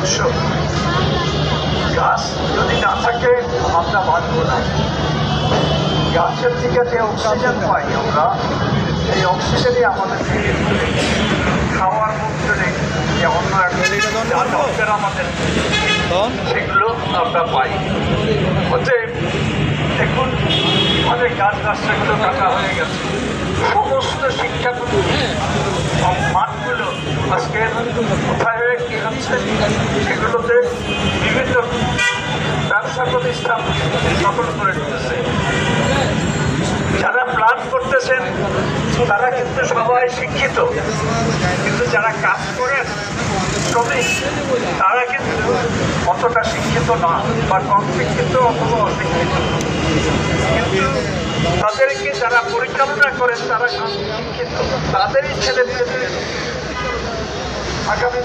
উৎস। গাছ যদি না থাকে আমরা বাঁচব না। গাছের থেকে যে অক্সিজেন পাই আমরা, এই অক্সিজেনই আমাদের খাওয়ার মধ্যে নেই যে অন্য একটা আমাদের সেগুলো আমরা পাই। অতএব দেখুন অনেক গাছ গাছগুলো কাটা হয়ে গেছে। সমস্ত শিক্ষা মাঠগুলো আজকে কোথায় হয়ে কী হচ্ছে, সেগুলোতে বিভিন্ন ব্যবসা প্রতিষ্ঠান দখল করে নিতেছে। যারা প্ল্যান করতেছেন তারা কিন্তু সবাই শিক্ষিত, কিন্তু যারা কাজ করেন শ্রমিক তারা কিন্তু অতটা শিক্ষিত না, বা কম শিক্ষিত অথবা অশিক্ষিত। কিন্তু তাদেরকে যারা পরিচালনা করেন তারা শিক্ষিত, তাদেরই ছেলে মেয়েদের আগামী